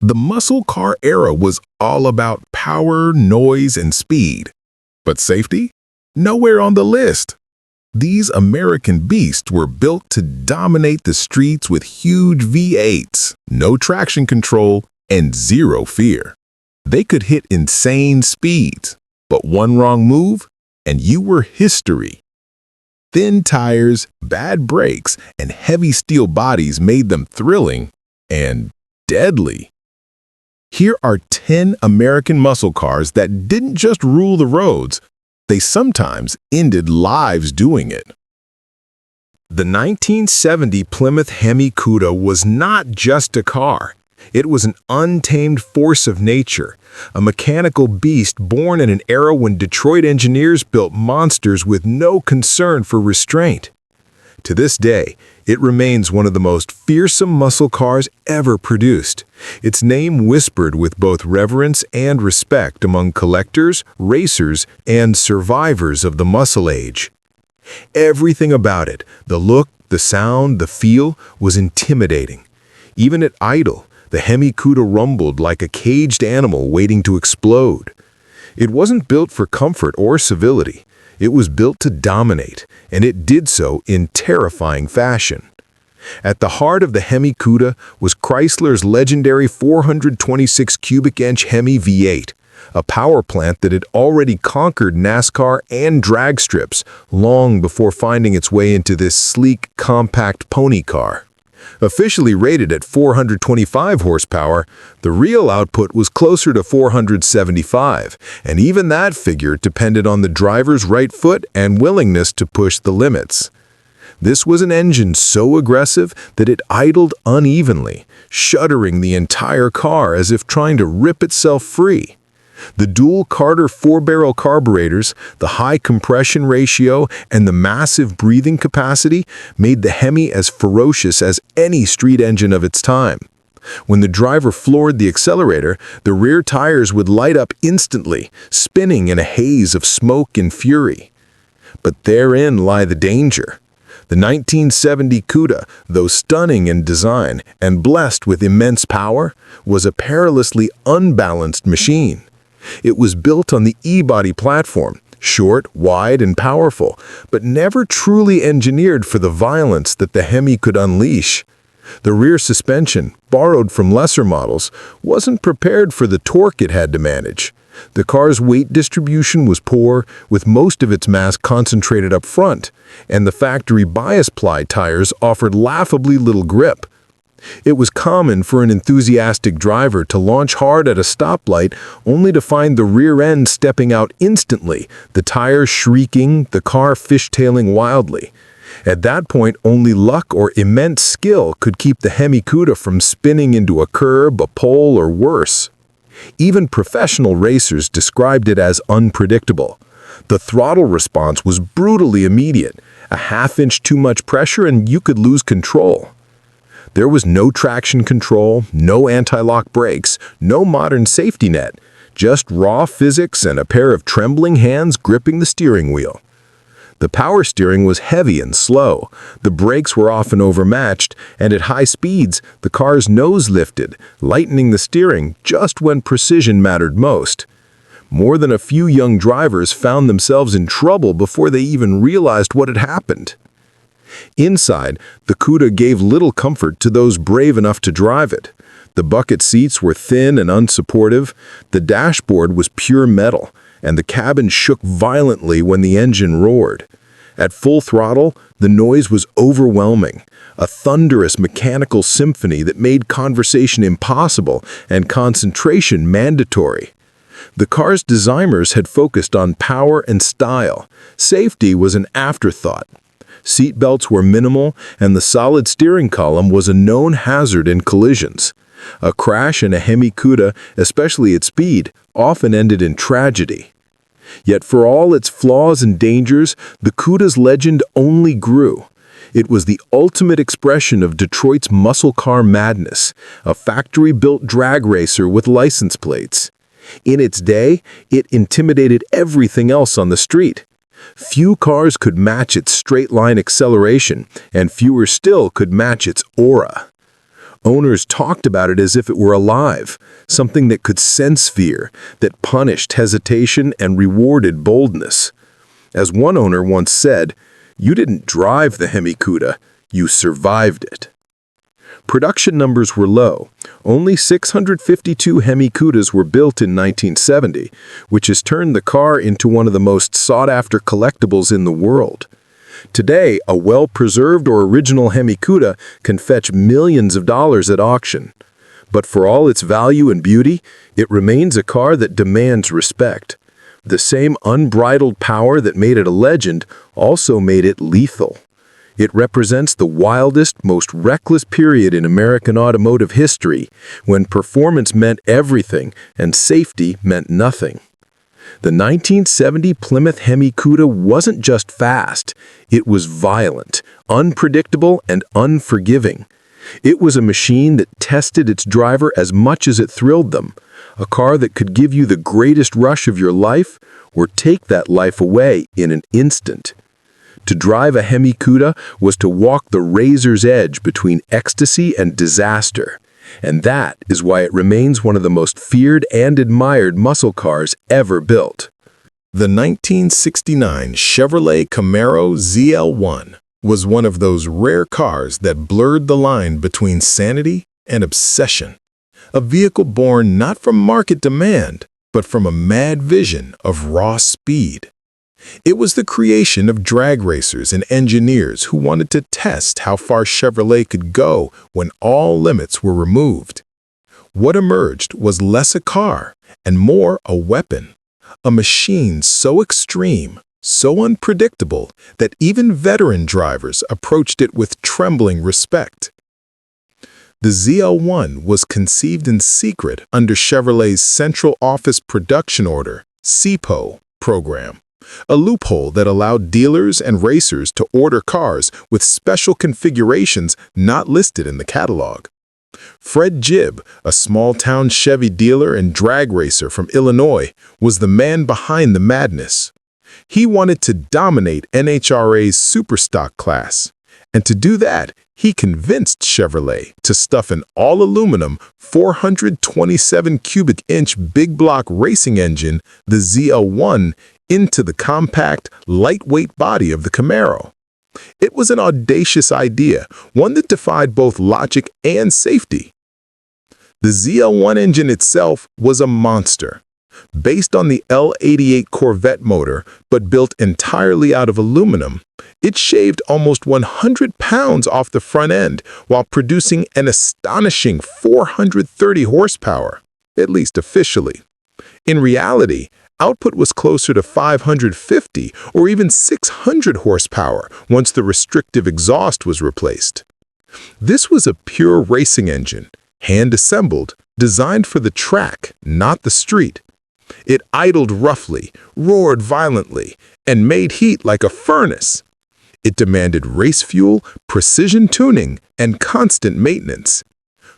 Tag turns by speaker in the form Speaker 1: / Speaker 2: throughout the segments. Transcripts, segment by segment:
Speaker 1: The muscle car era was all about power, noise, and speed. But safety? Nowhere on the list. These American beasts were built to dominate the streets with huge V8s, no traction control, and zero fear. They could hit insane speeds, but one wrong move, and you were history. Thin tires, bad brakes, and heavy steel bodies made them thrilling and deadly. Here are 10 American muscle cars that didn't just rule the roads, they sometimes ended lives doing it. The 1970 Plymouth Hemi Cuda was not just a car. It was an untamed force of nature, a mechanical beast born in an era when Detroit engineers built monsters with no concern for restraint. To this day, it remains one of the most fearsome muscle cars ever produced, its name whispered with both reverence and respect among collectors, racers, and survivors of the muscle age. Everything about it, the look, the sound, the feel, was intimidating. Even at idle, the Hemi Cuda rumbled like a caged animal waiting to explode. It wasn't built for comfort or civility. It was built to dominate, and it did so in terrifying fashion. At the heart of the Hemi Cuda was Chrysler's legendary 426 cubic inch Hemi V8, a power plant that had already conquered NASCAR and drag strips long before finding its way into this sleek, compact pony car. Officially rated at 425 horsepower, the real output was closer to 475, and even that figure depended on the driver's right foot and willingness to push the limits. This was an engine so aggressive that it idled unevenly, shuddering the entire car as if trying to rip itself free. The dual Carter 4-barrel carburetors, the high compression ratio, and the massive breathing capacity made the Hemi as ferocious as any street engine of its time. When the driver floored the accelerator, the rear tires would light up instantly, spinning in a haze of smoke and fury. But therein lie the danger. The 1970 Cuda, though stunning in design and blessed with immense power, was a perilously unbalanced machine. It was built on the E-body platform, short, wide, and powerful, but never truly engineered for the violence that the Hemi could unleash. The rear suspension, borrowed from lesser models, wasn't prepared for the torque it had to manage. The car's weight distribution was poor, with most of its mass concentrated up front, and the factory bias-ply tires offered laughably little grip. It was common for an enthusiastic driver to launch hard at a stoplight only to find the rear end stepping out instantly, the tires shrieking, the car fishtailing wildly. At that point, only luck or immense skill could keep the Hemi Cuda from spinning into a curb, a pole, or worse. Even professional racers described it as unpredictable. The throttle response was brutally immediate. A half-inch too much pressure and you could lose control. There was no traction control, no anti-lock brakes, no modern safety net, just raw physics and a pair of trembling hands gripping the steering wheel. The power steering was heavy and slow, the brakes were often overmatched, and at high speeds, the car's nose lifted, lightening the steering just when precision mattered most. More than a few young drivers found themselves in trouble before they even realized what had happened. Inside, the Cuda gave little comfort to those brave enough to drive it. The bucket seats were thin and unsupportive, the dashboard was pure metal, and the cabin shook violently when the engine roared. At full throttle, the noise was overwhelming, a thunderous mechanical symphony that made conversation impossible and concentration mandatory. The car's designers had focused on power and style. Safety was an afterthought. Seatbelts were minimal, and the solid steering column was a known hazard in collisions. A crash in a Hemi Cuda, especially at speed, often ended in tragedy. Yet for all its flaws and dangers, the Cuda's legend only grew. It was the ultimate expression of Detroit's muscle car madness, a factory-built drag racer with license plates. In its day, it intimidated everything else on the street. Few cars could match its straight-line acceleration, and fewer still could match its aura.
Speaker 2: Owners talked about it as if it were alive, something that could sense fear, that punished hesitation and rewarded boldness. As one owner once said, "You didn't drive the Hemi Cuda, you survived it." Production numbers were low. Only 652 Hemi Cudas were built in 1970, which has turned the car into one of the most sought-after collectibles in the world. Today, a well-preserved or original Hemi Cuda can fetch millions of dollars at auction. But for all its value and beauty, it remains a car that demands respect. The same unbridled power that made it a legend also made it lethal. It represents the wildest, most reckless period in American automotive history, when performance meant everything and safety meant nothing. The 1970 Plymouth Hemi Cuda wasn't just fast, it was violent, unpredictable, and unforgiving. It was a machine that tested its driver as much as it thrilled them, a car that could give you the greatest rush of your life or take that life away in an instant. To drive a Hemi Cuda was to walk the razor's edge between ecstasy and disaster. And that is why it remains one of the most feared and admired muscle cars ever built.
Speaker 1: The 1969 Chevrolet Camaro ZL1 was one of those rare cars that blurred the line between sanity and obsession. A vehicle born not from market demand, but from a mad vision of raw speed. It was the creation of drag racers and engineers who wanted to test how far Chevrolet could go when all limits were removed. What emerged was less a car and more a weapon, a machine so extreme, so unpredictable that even veteran drivers approached it with trembling respect. The ZL1 was conceived in secret under Chevrolet's Central Office Production Order (CPO) program, a loophole that allowed dealers and racers to order cars with special configurations not listed in the catalog. Fred Gibb, a small-town Chevy dealer and drag racer from Illinois, was the man behind the madness. He wanted to dominate NHRA's Superstock class, and to do that, he convinced Chevrolet to stuff an all-aluminum 427 cubic inch big block racing engine, the ZL1, into the compact, lightweight body of the Camaro. It was an audacious idea, one that defied both logic and safety. The ZL1 engine itself was a monster. Based on the L88 Corvette motor, but built entirely out of aluminum, it shaved almost 100 pounds off the front end while producing an astonishing 430 horsepower, at least officially. In reality, output was closer to 550 or even 600 horsepower once the restrictive exhaust was replaced. This was a pure racing engine, hand-assembled, designed for the track, not the street. It idled roughly, roared violently, and made heat like a furnace. It demanded race fuel, precision tuning, and constant maintenance.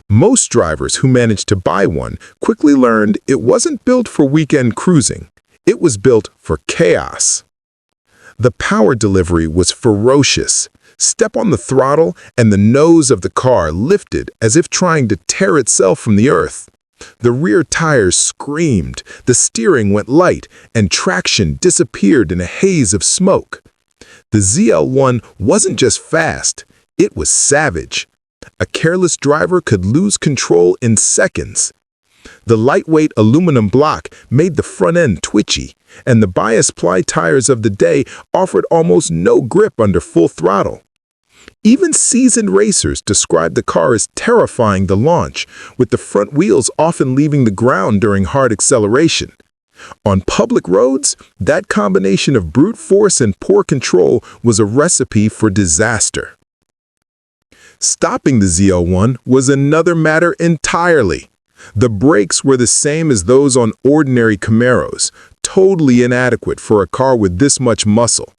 Speaker 1: Most drivers who managed to buy one quickly learned it wasn't built for weekend cruising. It was built for chaos. The power delivery was ferocious. Step on the throttle and the nose of the car lifted as if trying to tear itself from the earth. The rear tires screamed, the steering went light, and traction disappeared in a haze of smoke. The ZL1 wasn't just fast, it was savage. A careless driver could lose control in seconds. The lightweight aluminum block made the front end twitchy, and the bias ply tires of the day offered almost no grip under full throttle. Even seasoned racers described the car as terrifying to launch, with the front wheels often leaving the ground during hard acceleration. On public roads, that combination of brute force and poor control was a recipe for disaster. Stopping the ZL1 was another matter entirely. The brakes were the same as those on ordinary Camaros, totally inadequate for a car with this much muscle.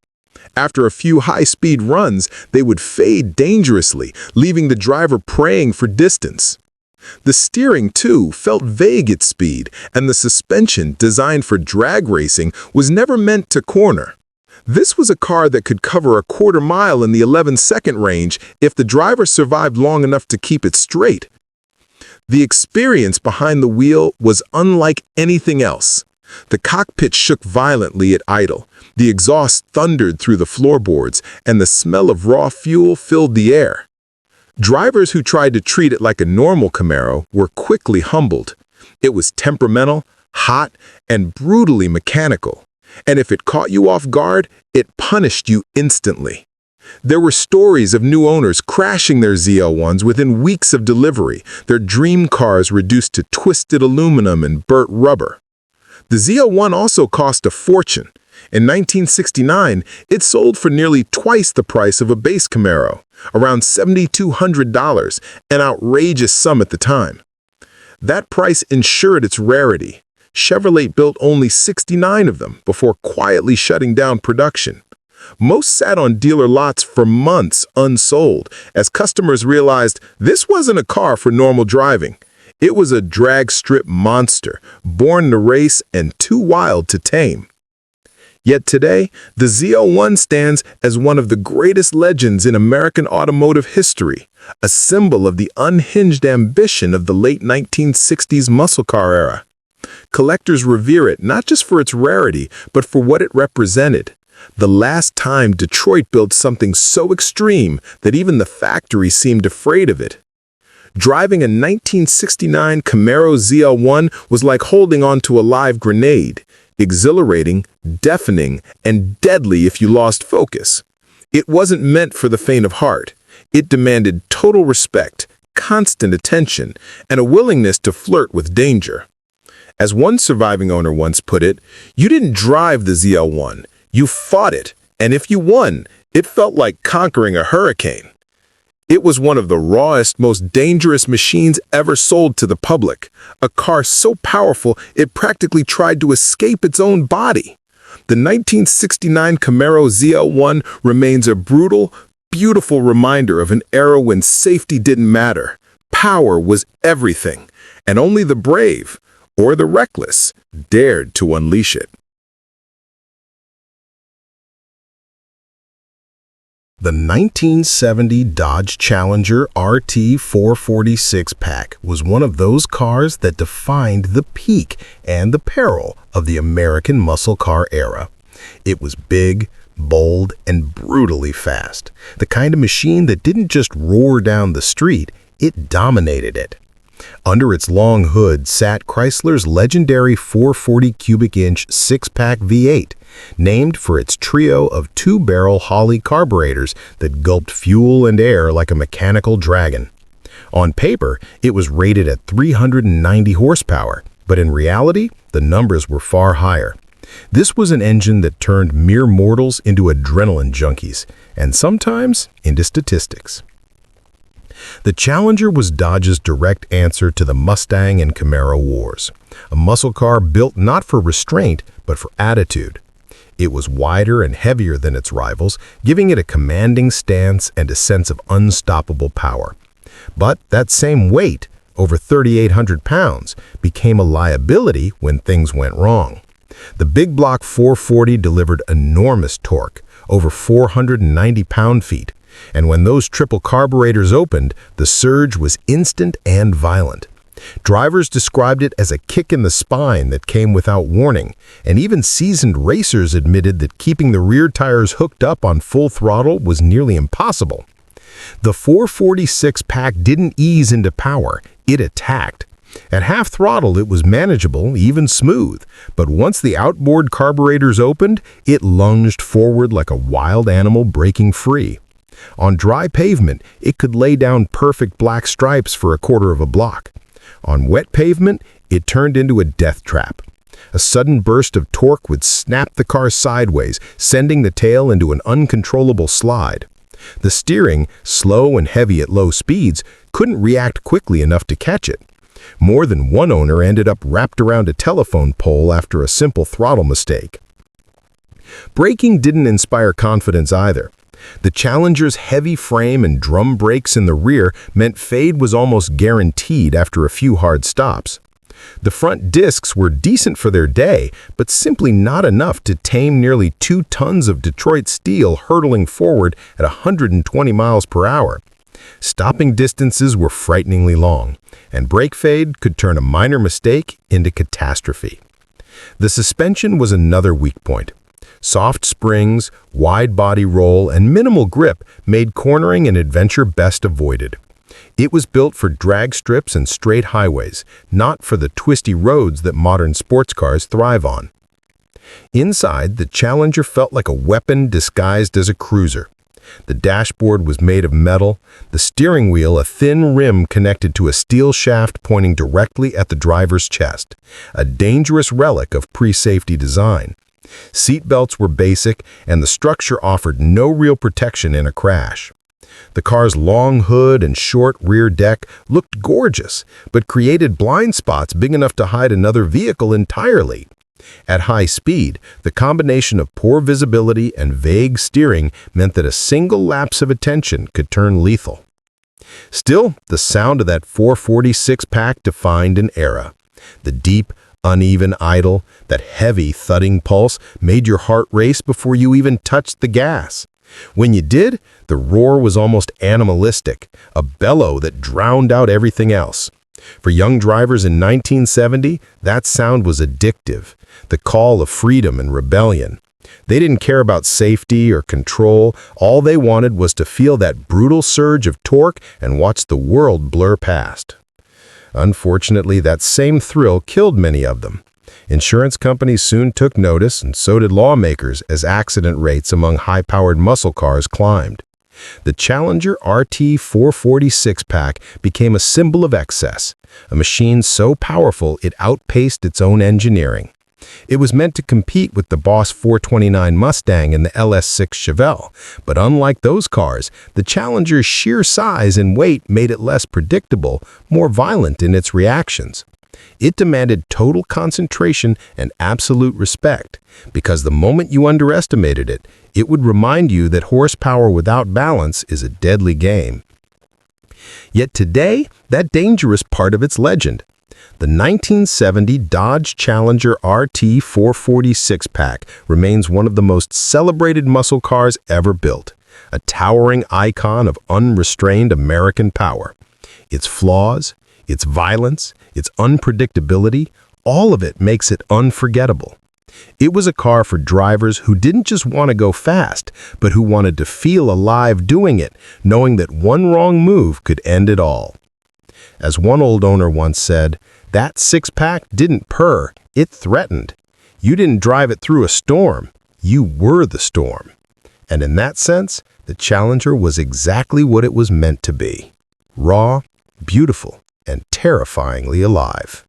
Speaker 1: After a few high-speed runs, they would fade dangerously, leaving the driver praying for distance. The steering, too, felt vague at speed, and the suspension, designed for drag racing, was never meant to corner. This was a car that could cover a quarter mile in the 11-second range if the driver survived long enough to keep it straight. The experience behind the wheel was unlike anything else. The cockpit shook violently at idle, the exhaust thundered through the floorboards, and the smell of raw fuel filled the air. Drivers who tried to treat it like a normal Camaro were quickly humbled. It was temperamental, hot, and brutally mechanical. And if it caught you off guard, it punished you instantly. There were stories of new owners crashing their ZL1s within weeks of delivery, their dream cars reduced to twisted aluminum and burnt rubber. The ZL1 also cost a fortune. In 1969, it sold for nearly twice the price of a base Camaro, around $7,200, an outrageous sum at the time. That price ensured its rarity. Chevrolet built only 69 of them before quietly shutting down production. Most sat on dealer lots for months unsold, as customers realized this wasn't a car for normal driving. It was a drag strip monster, born to race and too wild to tame. Yet today, the ZL1 stands as one of the greatest legends in American automotive history, a symbol of the unhinged ambition of the late 1960s muscle car era. Collectors revere it not just for its rarity, but for what it represented. The last time Detroit built something so extreme that even the factory seemed afraid of it. Driving a 1969 Camaro ZL1 was like holding onto a live grenade, exhilarating, deafening, and deadly if you lost focus. It wasn't meant for the faint of heart. It demanded total respect, constant attention, and a willingness to flirt with danger. As one surviving owner once put it, you didn't drive the ZL1, you fought it, and if you won, it felt like conquering a hurricane. It was one of the rawest, most dangerous machines ever sold to the public, a car so powerful it practically tried to escape its own body. The 1969 Camaro ZL1 remains a brutal, beautiful reminder of an era when safety didn't matter. Power was everything, and only the brave, or the reckless, dared to unleash it. The 1970 Dodge Challenger RT 440 pack was one of those cars that defined the peak and the peril of the American muscle car era. It was big, bold, and brutally fast, the kind of machine that didn't just roar down the street, it dominated it. Under its long hood sat Chrysler's legendary 440 cubic inch 6-pack V8, named for its trio of two-barrel Holley carburetors that gulped fuel and air like a mechanical dragon. On paper, it was rated at 390 horsepower, but in reality, the numbers were far higher. This was an engine that turned mere mortals into adrenaline junkies, and sometimes into statistics. The Challenger was Dodge's direct answer to the Mustang and Camaro wars, a muscle car built not for restraint, but for attitude. It was wider and heavier than its rivals, giving it a commanding stance and a sense of unstoppable power. But that same weight, over 3,800 pounds, became a liability when things went wrong. The big block 440 delivered enormous torque, over 490 pound-feet, and when those triple carburetors opened, the surge was instant and violent. Drivers described it as a kick in the spine that came without warning, and even seasoned racers admitted that keeping the rear tires hooked up on full throttle was nearly impossible. The 446 pack didn't ease into power, it attacked. At half throttle, it was manageable, even smooth, but once the outboard carburetors opened, it lunged forward like a wild animal breaking free. On dry pavement, it could lay down perfect black stripes for a quarter of a block. On wet pavement, it turned into a death trap. A sudden burst of torque would snap the car sideways, sending the tail into an uncontrollable slide. The steering, slow and heavy at low speeds, couldn't react quickly enough to catch it. More than one owner ended up wrapped around a telephone pole after a simple throttle mistake. Braking didn't inspire confidence either. The Challenger's heavy frame and drum brakes in the rear meant fade was almost guaranteed after a few hard stops. The front discs were decent for their day, but simply not enough to tame nearly 2 tons of Detroit steel hurtling forward at 120 miles per hour.
Speaker 2: Stopping distances were frighteningly long, and brake fade could turn a minor mistake into catastrophe. The suspension was another weak point. Soft springs, wide body roll, and minimal grip made cornering an adventure best avoided. It was built for drag strips and straight highways, not for the twisty roads that modern sports cars thrive on. Inside, the Challenger felt like a weapon disguised as a cruiser. The dashboard was made of metal, the steering wheel a thin rim connected to a steel shaft pointing directly at the driver's chest, a dangerous relic of pre-safety design. Seatbelts were basic, and the structure offered no real protection in a crash. The car's long hood and short rear deck looked gorgeous, but created blind spots big enough to hide another vehicle entirely. At high speed, the combination of poor visibility and vague steering meant that a single lapse of attention could turn lethal. Still, the sound of that 440 six-pack defined an era. The deep, uneven idle, that heavy, thudding pulse made your heart race before you even touched the gas. When you did, the roar was almost animalistic, a bellow that drowned out everything else. For young drivers in 1970, that sound was addictive, the call of freedom and rebellion. They didn't care about safety or control. All they wanted was to feel that brutal surge of torque and watch the world blur past. Unfortunately, that same thrill killed many of them. Insurance companies soon took notice, and so did lawmakers, as accident rates among high-powered muscle cars climbed. The Challenger RT 440 six-pack became a symbol of excess, a machine so powerful it outpaced its own engineering. It was meant to compete with the Boss 429 Mustang and the LS6 Chevelle, but unlike those cars, the Challenger's sheer size and weight made it less predictable, more violent in its reactions. It demanded total concentration and absolute respect, because the moment you underestimated it, it would remind you that horsepower without balance is a deadly game. Yet today, that danger is part of its legend. The 1970 Dodge Challenger RT 440 six-pack remains one of the most celebrated muscle cars ever built, a towering icon of unrestrained American power. Its flaws, its violence, its unpredictability, all of it makes it unforgettable. It was a car for drivers who didn't just want to go fast, but who wanted to feel alive doing it, knowing that one wrong move could end it all. As one old owner once said, "That six-pack didn't purr, it threatened. You didn't drive it through a storm, you were the storm." And in that sense, the Challenger was exactly what it was meant to be. Raw, beautiful, and terrifyingly alive.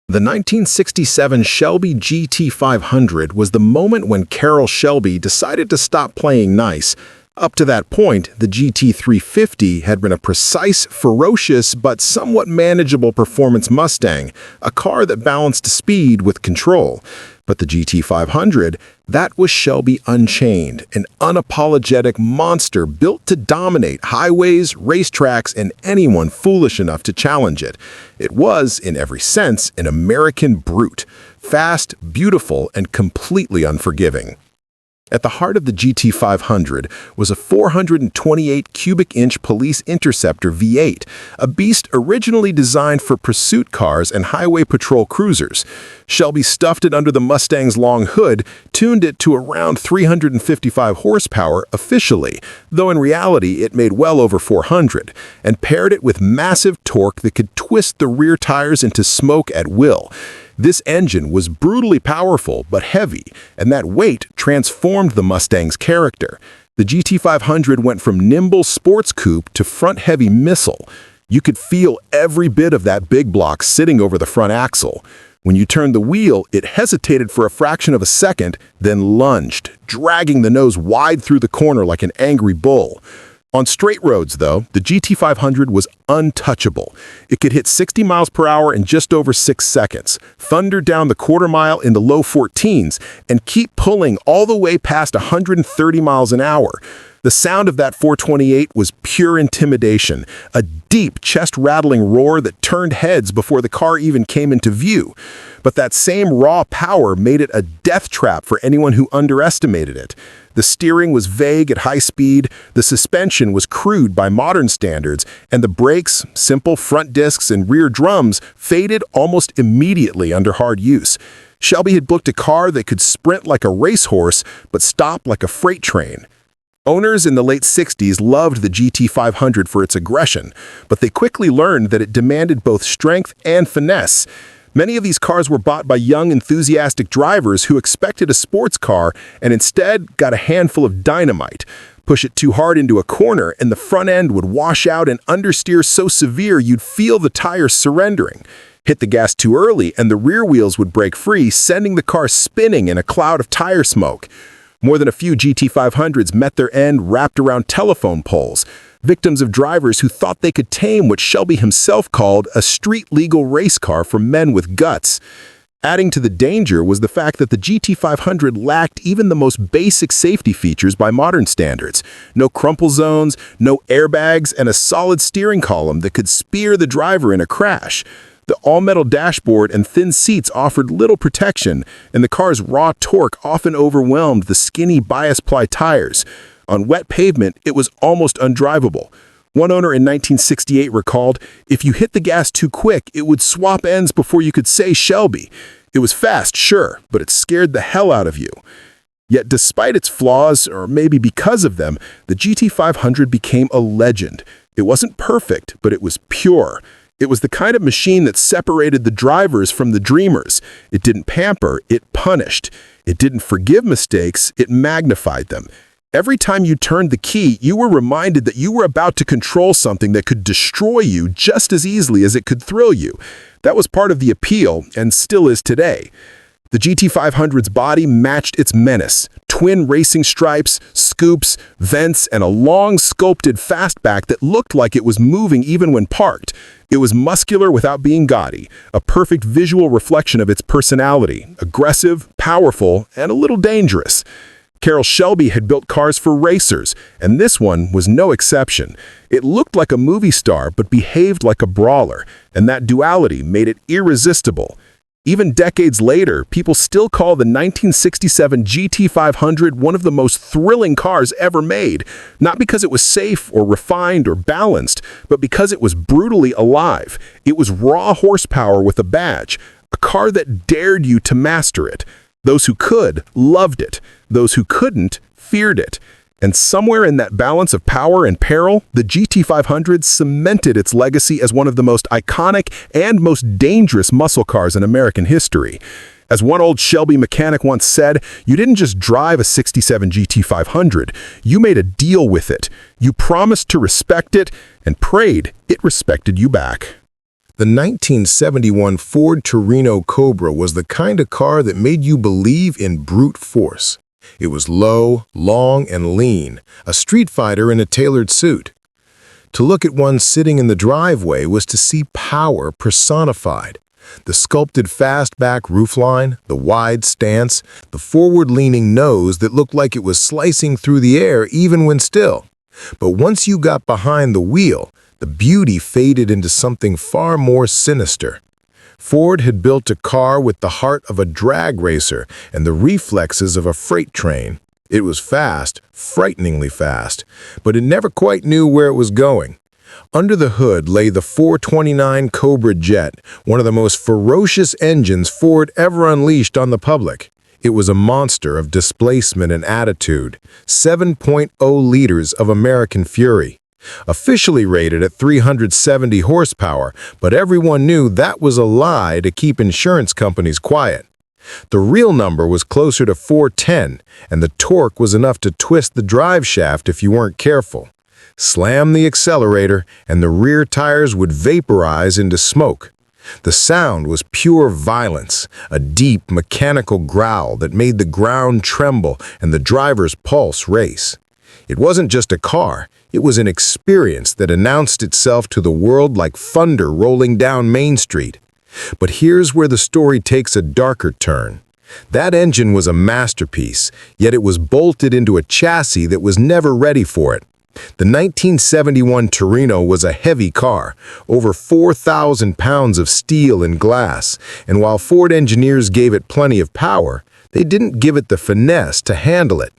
Speaker 2: The 1967 Shelby GT500 was the moment when Carroll Shelby decided to stop playing nice. Up to that point, the GT350 had been a precise, ferocious, but somewhat manageable performance Mustang, a car that balanced speed with control. But the GT500, that was Shelby Unchained, an unapologetic monster built to dominate highways, racetracks, and anyone foolish enough to challenge it. It was, in every sense, an American brute, fast, beautiful, and completely unforgiving. At the heart of the GT500 was a 428 cubic inch Police Interceptor V8, a beast originally designed for pursuit cars and highway patrol cruisers. Shelby stuffed it under the Mustang's long hood, tuned it to around 355 horsepower officially, though in reality it made well over 400, and paired it with massive torque that could twist the rear tires into smoke at will. This engine was brutally powerful but heavy, and that weight transformed the Mustang's character. The GT500 went from nimble sports coupe to front-heavy missile. You could feel every bit of that big block sitting over the front axle. When you turned the wheel, it hesitated for a fraction of a second, then lunged, dragging the nose wide through the corner like an angry bull. On straight roads, though, the GT500 was untouchable. It could hit 60 miles per hour in just over 6 seconds, thunder down the quarter mile in the low 14s, and keep pulling all the way past 130 miles an hour. The sound of that 428 was pure intimidation, a deep, chest-rattling roar that turned heads before the car even came into view. But that same raw power made it a death trap for anyone who underestimated it. The steering was vague at high speed, the suspension was crude by modern standards, and the brakes, simple front discs and rear drums, faded almost immediately under hard use. Shelby had booked a car that could sprint like a racehorse but stop like a freight train. Owners in the late 60s loved the GT500 for its aggression, but they quickly learned that it demanded both strength and finesse. Many of these cars were bought by young, enthusiastic drivers who expected a sports car and instead got a handful of dynamite. Push it too hard into a corner and the front end would wash out and understeer so severe you'd feel the tires surrendering. Hit the gas too early and the rear wheels would break free, sending the car spinning in a cloud of tire smoke. More than a few GT500s met their end wrapped around telephone poles, victims of drivers who thought they could tame what Shelby himself called a street-legal race car for men with guts. Adding to the danger was the fact that the GT500 lacked even the most basic safety features by modern standards. No crumple zones, no airbags, and a solid steering column that could spear the driver in a crash. The all-metal dashboard and thin seats offered little protection, and the car's raw torque often overwhelmed the skinny bias-ply tires. On wet pavement, it was almost undrivable. One owner in 1968 recalled, "If you hit the gas too quick, it would swap ends before you could say Shelby. It was fast, sure, but it scared the hell out of you." Yet despite its flaws, or maybe because of them, the GT500 became a legend. It wasn't perfect, but it was pure. It was the kind of machine that separated the drivers from the dreamers. It didn't pamper, it punished. It didn't forgive mistakes, it magnified them. Every time you turned the key, you were reminded that you were about to control something that could destroy you just as easily as it could thrill you. That was part of the appeal, and still is today. The GT500's body matched its menace. Twin racing stripes, scoops, vents, and a long sculpted fastback that looked like it was moving even when parked. It was muscular without being gaudy, a perfect visual reflection of its personality, aggressive, powerful, and a little dangerous. Carroll Shelby had built cars for racers, and this one was no exception. It looked like a movie star but behaved like a brawler, and that duality made it irresistible. Even decades later, people still call the 1967 GT500 one of the most thrilling cars ever made, not because it was safe or refined or balanced, but because it was brutally alive. It was raw horsepower with a badge, a car that dared you to master it. Those who could loved it. Those who couldn't feared it. And somewhere in that balance of power and peril, the GT500 cemented its legacy as one of the most iconic and most dangerous muscle cars in American history. As one old Shelby mechanic once said, you didn't just drive a 67 GT500, you made a deal with it. You promised to respect it and prayed it respected you back.
Speaker 1: The 1971 Ford Torino Cobra was the kind of car that made you believe in brute force. It was low, long, and lean, a street fighter in a tailored suit. To look at one sitting in the driveway was to see power personified. The sculpted fastback roofline, the wide stance, the forward-leaning nose that looked like it was slicing through the air even when still. But once you got behind the wheel, the beauty faded into something far more sinister. Ford had built a car with the heart of a drag racer and the reflexes of a freight train. It was fast, frighteningly fast, but it never quite knew where it was going. Under the hood lay the 429 Cobra jet, one of the most ferocious engines Ford ever unleashed on the public. It was a monster of displacement and attitude, 7.0 liters of American fury. Officially rated at 370 horsepower, but everyone knew that was a lie to keep insurance companies quiet. The real number was closer to 410, and the torque was enough to twist the drive shaft if you weren't careful. Slam the accelerator, and the rear tires would vaporize into smoke. The sound was pure violence, a deep mechanical growl that made the ground tremble and the driver's pulse race. It wasn't just a car, it was an experience that announced itself to the world like thunder rolling down Main Street. But here's where the story takes a darker turn.
Speaker 2: That engine was a masterpiece, yet it was bolted into a chassis that was never ready for it. The 1971 Torino was a heavy car, over 4,000 pounds of steel and glass, and while Ford engineers gave it plenty of power, they didn't give it the finesse to handle it.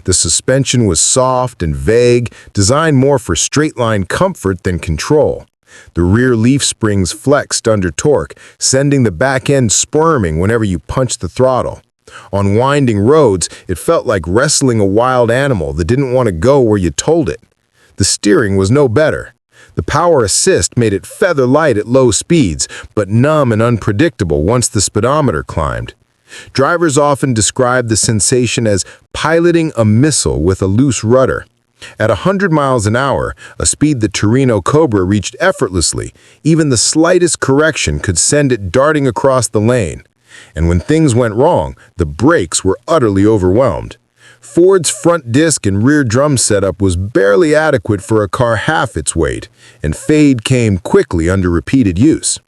Speaker 2: The suspension was soft and vague, designed more for straight-line comfort than control. The rear leaf springs flexed under torque, sending the back end squirming whenever you punched the throttle. On winding roads, it felt like wrestling a wild animal that didn't want to go where you told it. The steering was no better. The power assist made it feather light at low speeds, but numb and unpredictable once the speedometer climbed. Drivers often describe the sensation as piloting a missile with a loose rudder. At 100 miles an hour, a speed the Torino Cobra reached effortlessly, even the slightest correction could send it darting across the lane. And when things went wrong, the brakes were utterly overwhelmed. Ford's front disc and rear drum setup was barely adequate for a car half its weight, and fade came quickly under repeated use.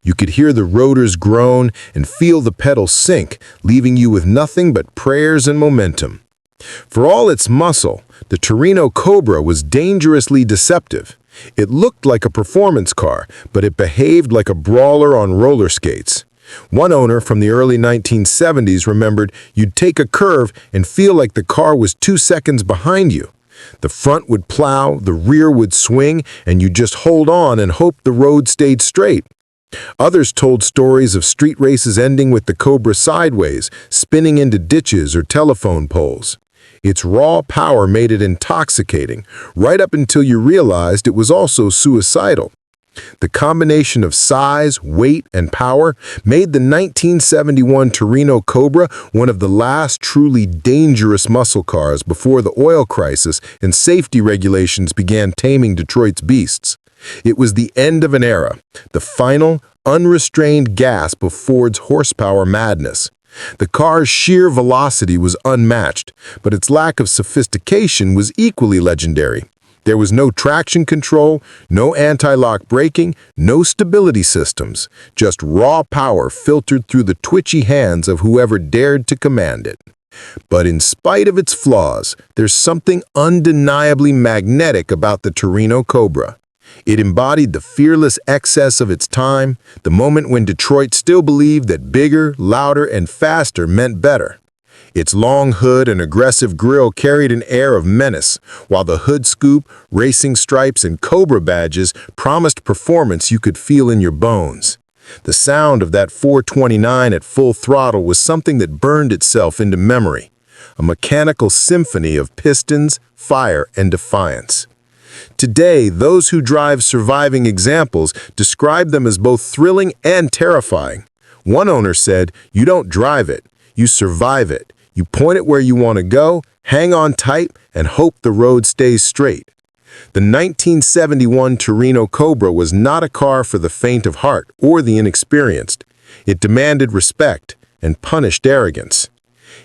Speaker 2: You could hear the rotors groan and feel the pedals sink, leaving you with nothing but prayers and momentum. For all its muscle, the Torino Cobra was dangerously deceptive. It looked like a performance car, but it behaved like a brawler on roller skates. One owner from the early 1970s remembered you'd take a curve and feel like the car was 2 seconds behind you. The front would plow, the rear would swing, and you'd just hold on and hope the road stayed straight. Others told stories of street races ending with the Cobra sideways, spinning into ditches or telephone poles. Its raw power made it intoxicating, right up until you realized it was also suicidal. The combination of size, weight, and power made the 1971 Torino Cobra one of the last truly dangerous muscle cars before the oil crisis and safety regulations began taming Detroit's beasts. It was the end of an era, the final, unrestrained gasp of Ford's horsepower madness. The car's sheer velocity was unmatched, but its lack of sophistication was equally legendary. There was no traction control, no anti-lock braking, no stability systems, just raw power filtered through the twitchy hands of whoever dared to command it. But in spite of its flaws, there's something undeniably magnetic about the Torino Cobra. It embodied the fearless excess of its time, the moment when Detroit still believed that bigger, louder, and faster meant better. Its long hood and aggressive grille carried an air of menace, while the hood scoop, racing stripes, and Cobra badges promised performance you could feel in your bones. The sound of that 429 at full throttle was something that burned itself into memory, a mechanical symphony of pistons, fire, and defiance. Today, those who drive surviving examples describe them as both thrilling and terrifying. One owner said, "You don't drive it, you survive it. You point it where you want to go, hang on tight, and hope the road stays straight." The 1971 Torino Cobra was not a car for the faint of heart or the inexperienced. It demanded respect and punished arrogance.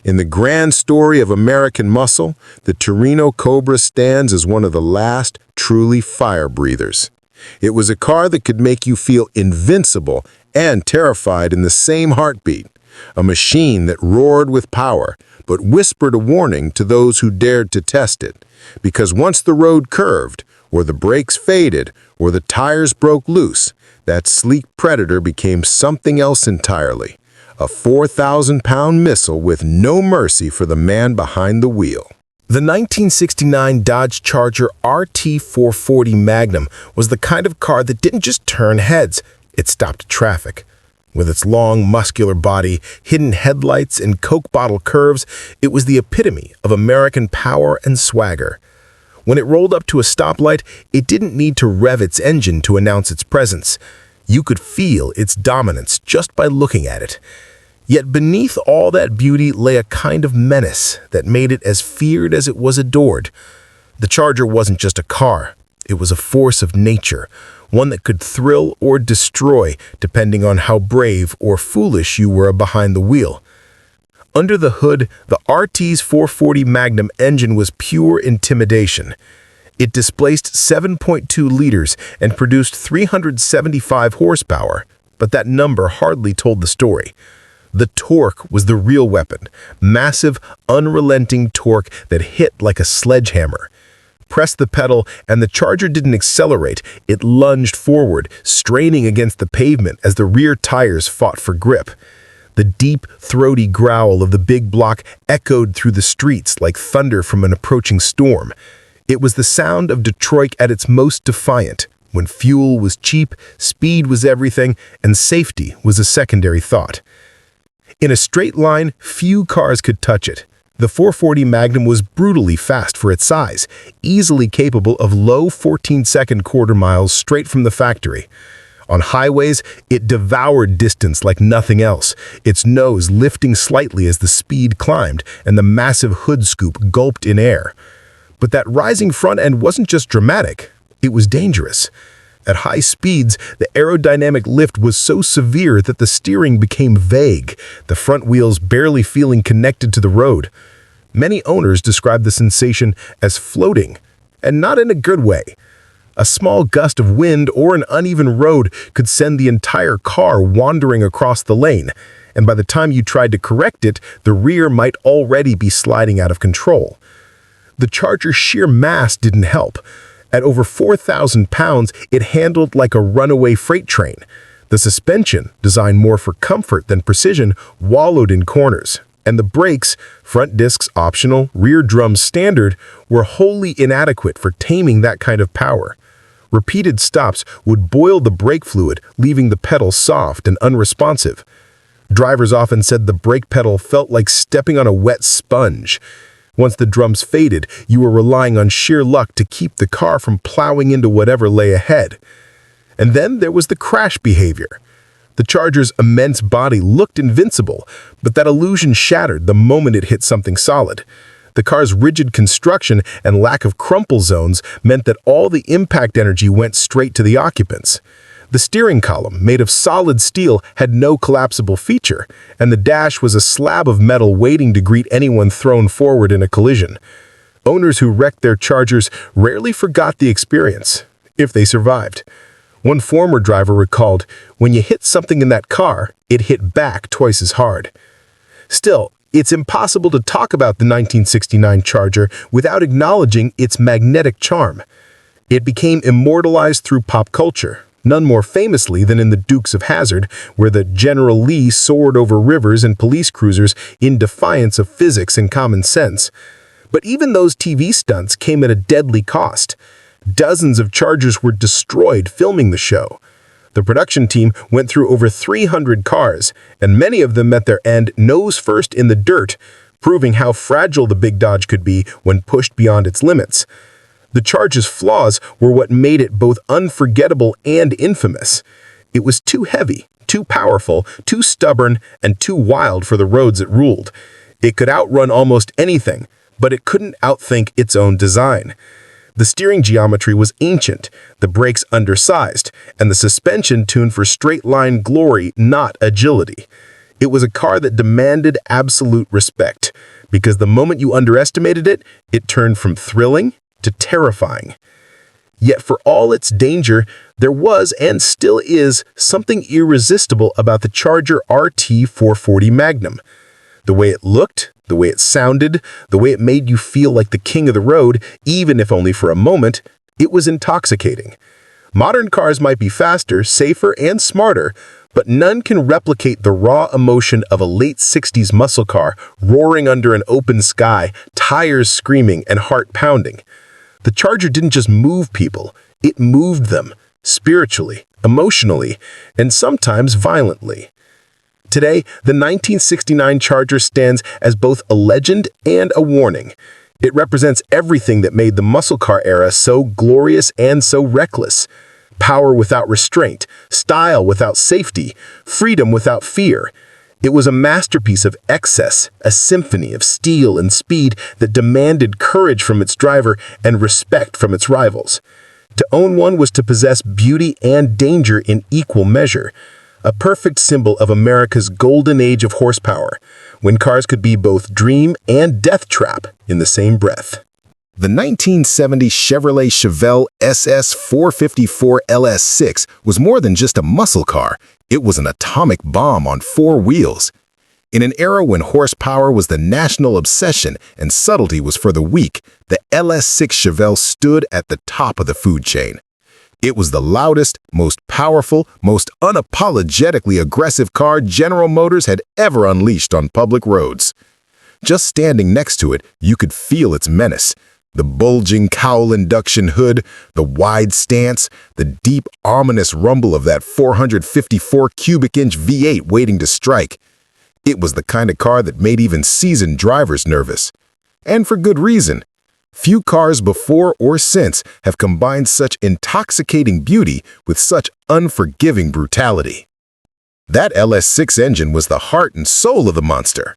Speaker 2: In the grand story of American muscle, the Torino Cobra stands as one of the last truly fire breathers. It was a car that could make you feel invincible and terrified in the same heartbeat. A machine that roared with power, but whispered a warning to those who dared to test it. Because once the road curved, or the brakes faded, or the tires broke loose, that sleek predator became something else entirely. A 4,000-pound missile with no mercy for the man behind the wheel. The 1969 Dodge Charger RT440 Magnum was the kind of car that didn't just turn heads, it stopped traffic. With its long, muscular body, hidden headlights, and Coke bottle curves, it was the epitome of American power and swagger. When it rolled up to a stoplight, it didn't need to rev its engine to announce its presence. You could feel its dominance just by looking at it. Yet beneath all that beauty lay a kind of menace that made it as feared as it was adored. The Charger wasn't just a car. It was a force of nature, one that could thrill or destroy depending on how brave or foolish you were behind the wheel. Under the hood, the RT's 440 Magnum engine was pure intimidation. It displaced 7.2 liters and produced 375 horsepower, but that number hardly told the story. The torque was the real weapon. Massive, unrelenting torque that hit like a sledgehammer. Press the pedal, and the Charger didn't accelerate. It lunged forward, straining against the pavement as the rear tires fought for grip. The deep, throaty growl of the big block echoed through the streets like thunder from an approaching storm. It was the sound of Detroit at its most defiant, when fuel was cheap, speed was everything, and safety was a secondary thought. In a straight line, few cars could touch it. The 440 Magnum was brutally fast for its size, easily capable of low 14-second quarter miles straight from the factory. On highways, it devoured distance like nothing else, its nose lifting slightly as the speed climbed and the massive hood scoop gulped in air. But that rising front end wasn't just dramatic, it was dangerous. At high speeds, the aerodynamic lift was so severe that the steering became vague, the front wheels barely feeling connected to the road. Many owners describe the sensation as floating, and not in a good way. A small gust of wind or an uneven road could send the entire car wandering across the lane, and by the time you tried to correct it, the rear might already be sliding out of control. The Charger's sheer mass didn't help. At over 4,000 pounds, it handled like a runaway freight train. The suspension, designed more for comfort than precision, wallowed in corners. And the brakes, front discs optional, rear drums standard, were wholly inadequate for taming that kind of power. Repeated stops would boil the brake fluid, leaving the pedal soft and unresponsive. Drivers often said the brake pedal felt like stepping on a wet sponge. Once the drums faded, you were relying on sheer luck to keep the car from plowing into whatever lay ahead. And then there was the crash behavior. The Charger's immense body looked invincible, but that illusion shattered the moment it hit something solid. The car's rigid construction and lack of crumple zones meant that all the impact energy went straight to the occupants. The steering column, made of solid steel, had no collapsible feature, and the dash was a slab of metal waiting to greet anyone thrown forward in a collision. Owners who wrecked their Chargers rarely forgot the experience, if they survived. One former driver recalled, "When you hit something in that car, it hit back twice as hard." Still, it's impossible to talk about the 1969 Charger without acknowledging its magnetic charm. It became immortalized through pop culture, none more famously than in The Dukes of Hazzard, where the General Lee soared over rivers and police cruisers in defiance of physics and common sense. But even those TV stunts came at a deadly cost. Dozens of Chargers were destroyed filming the show. The production team went through over 300 cars, and many of them met their end nose first in the dirt, proving how fragile the big Dodge could be when pushed beyond its limits. The Charger's flaws were what made it both unforgettable and infamous. It was too heavy, too powerful, too stubborn, and too wild for the roads it ruled. It could outrun almost anything, but it couldn't outthink its own design. The steering geometry was ancient, the brakes undersized, and the suspension tuned for straight-line glory, not agility. It was a car that demanded absolute respect, because the moment you underestimated it, it turned from thrilling to terrifying. Yet for all its danger, there was and still is something irresistible about the Charger RT 440 Magnum. The way it looked, the way it sounded, the way it made you feel like the king of the road, even if only for a moment, it was intoxicating. Modern cars might be faster, safer, and smarter, but none can replicate the raw emotion of a late 60s muscle car roaring under an open sky, tires screaming and heart pounding. The Charger didn't just move people, it moved them, spiritually, emotionally, and sometimes violently. Today, the 1969 Charger stands as both a legend and a warning. It represents everything that made the muscle car era so glorious and so reckless. Power without restraint, style without safety, freedom without fear. It was a masterpiece of excess, a symphony of steel and speed that demanded courage from its driver and respect from its rivals. To own one was to possess beauty and danger in equal measure. A perfect symbol of America's golden age of horsepower, when cars could be both dream and death trap in the same breath.
Speaker 1: The 1970 Chevrolet Chevelle SS 454 LS6 was more than just a muscle car. It was an atomic bomb on four wheels. In an era when horsepower was the national obsession and subtlety was for the weak, the LS6 Chevelle stood at the top of the food chain. It was the loudest, most powerful, most unapologetically aggressive car General Motors had ever unleashed on public roads. Just standing next to it, you could feel its menace. The bulging cowl induction hood, the wide stance, the deep, ominous rumble of that 454 cubic inch V8 waiting to strike. It was the kind of car that made even seasoned drivers nervous. And for good reason. Few cars before or since have combined such intoxicating beauty with such unforgiving brutality. That LS6 engine was the heart and soul of the monster.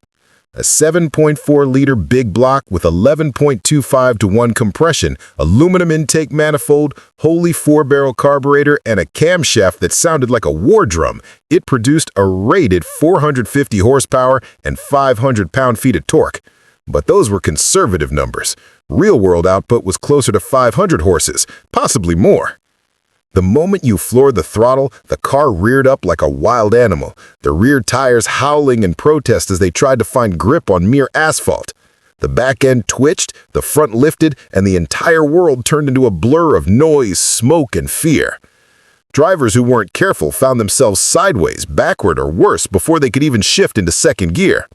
Speaker 1: A 7.4-liter big block with 11.25-to-1 compression, aluminum intake manifold, Holy 4-barrel carburetor, and a camshaft that sounded like a war drum, it produced a rated 450 horsepower and 500 pound-feet of torque. But those were conservative numbers. Real-world output was closer to 500 horses, possibly more. The moment you floored the throttle, the car reared up like a wild animal, the rear tires howling in protest as they tried to find grip on mere asphalt. The back end twitched, the front lifted, and the entire world turned into a blur of noise, smoke, and fear. Drivers who weren't careful found themselves sideways, backward, or worse before they could even shift into second gear.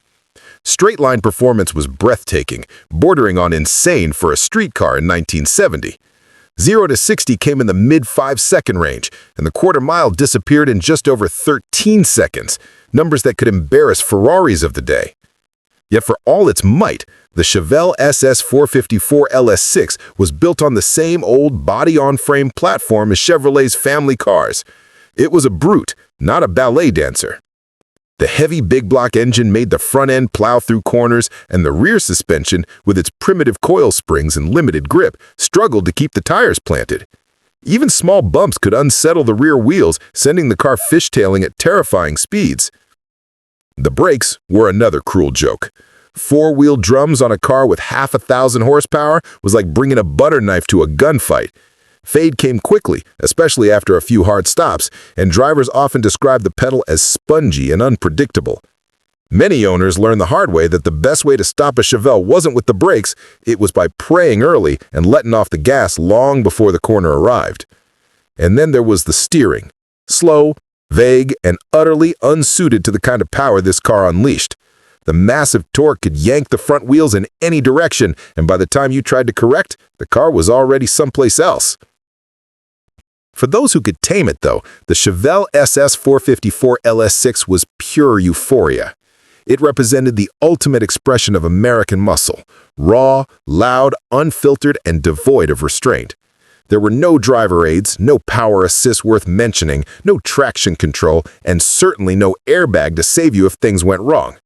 Speaker 1: Straight-line performance was breathtaking, bordering on insane for a street car in 1970. 0 to 60 came in the mid-5-second range, and the quarter-mile disappeared in just over 13 seconds, numbers that could embarrass Ferraris of the day. Yet for all its might, the Chevelle SS454 LS6 was built on the same old body-on-frame platform as Chevrolet's family cars. It was a brute, not a ballet dancer. The heavy big block engine made the front end plow through corners, and the rear suspension, with its primitive coil springs and limited grip, struggled to keep the tires planted. Even small bumps could unsettle the rear wheels, sending the car fishtailing at terrifying speeds. The brakes were another cruel joke. Four-wheel drums on a car with half 1,000 horsepower was like bringing a butter knife to a gunfight. Fade came quickly, especially after a few hard stops, and drivers often described the pedal as spongy and unpredictable. Many owners learned the hard way that the best way to stop a Chevelle wasn't with the brakes, it was by praying early and letting off the gas long before the corner arrived. And then there was the steering. Slow, vague, and utterly unsuited to the kind of power this car unleashed. The massive torque could yank the front wheels in any direction, and by the time you tried to correct, the car was already someplace else. For those who could tame it, though, the Chevelle SS454 LS6 was pure euphoria. It represented the ultimate expression of American muscle, raw, loud, unfiltered, and devoid of restraint. There were no driver aids, no power assist worth mentioning, no traction control, and certainly no airbag to save you if things went wrong.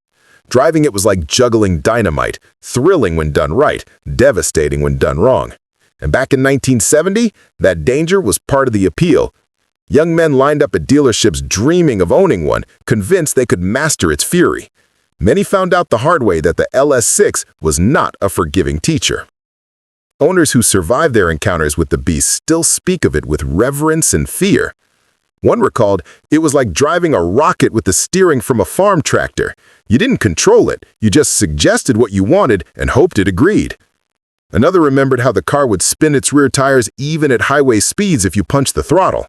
Speaker 1: Driving it was like juggling dynamite, thrilling when done right, devastating when done wrong. And back in 1970, that danger was part of the appeal. Young men lined up at dealerships dreaming of owning one, convinced they could master its fury. Many found out the hard way that the LS6 was not a forgiving teacher. Owners who survived their encounters with the beast still speak of it with reverence and fear. One recalled, it was like driving a rocket with the steering from a farm tractor. You didn't control it, you just suggested what you wanted and hoped it agreed. Another remembered how the car would spin its rear tires even at highway speeds if you punched the throttle.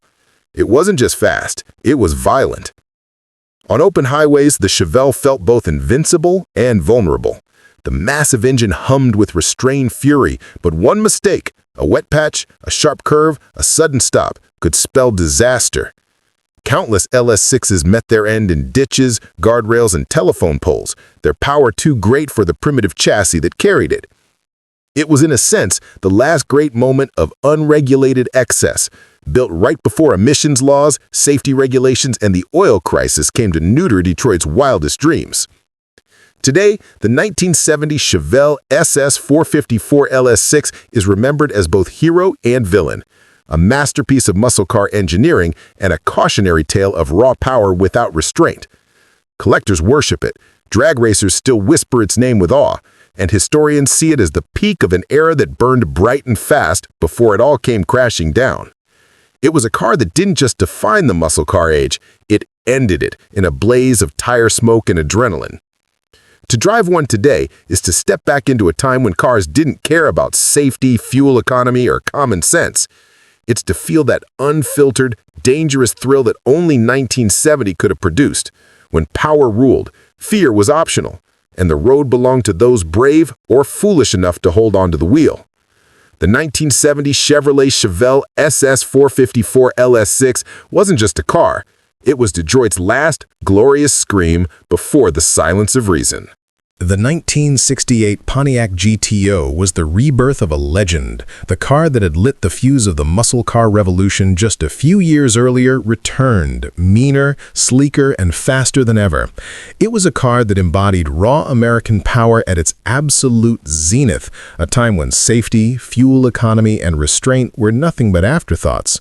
Speaker 1: It wasn't just fast, it was violent. On open highways, the Chevelle felt both invincible and vulnerable. The massive engine hummed with restrained fury, but one mistake, a wet patch, a sharp curve, a sudden stop, could spell disaster. Countless LS6s met their end in ditches, guardrails, and telephone poles, their power too great for the primitive chassis that carried it. It was, in a sense, the last great moment of unregulated excess, built right before emissions laws, safety regulations, and the oil crisis came to neuter Detroit's wildest dreams. Today, the 1970 Chevelle SS454 LS6 is remembered as both hero and villain, a masterpiece of muscle car engineering and a cautionary tale of raw power without restraint. Collectors worship it, drag racers still whisper its name with awe, and historians see it as the peak of an era that burned bright and fast before it all came crashing down. It was a car that didn't just define the muscle car age, it ended it in a blaze of tire smoke and adrenaline.
Speaker 2: To drive one today is to step back into a time when cars didn't care about safety, fuel economy, or common sense. It's to feel that unfiltered, dangerous thrill that only 1970 could have produced, when power ruled, fear was optional, and the road belonged to those brave or foolish enough to hold onto the wheel. The 1970 Chevrolet Chevelle SS454 LS6 wasn't just a car. It was Detroit's last glorious scream before the silence of reason.
Speaker 1: The 1968 Pontiac GTO was the rebirth of a legend. The car that had lit the fuse of the muscle car revolution just a few years earlier returned, meaner, sleeker, and faster than ever. It was a car that embodied raw American power at its absolute zenith, a time when safety, fuel economy, and restraint were nothing but afterthoughts.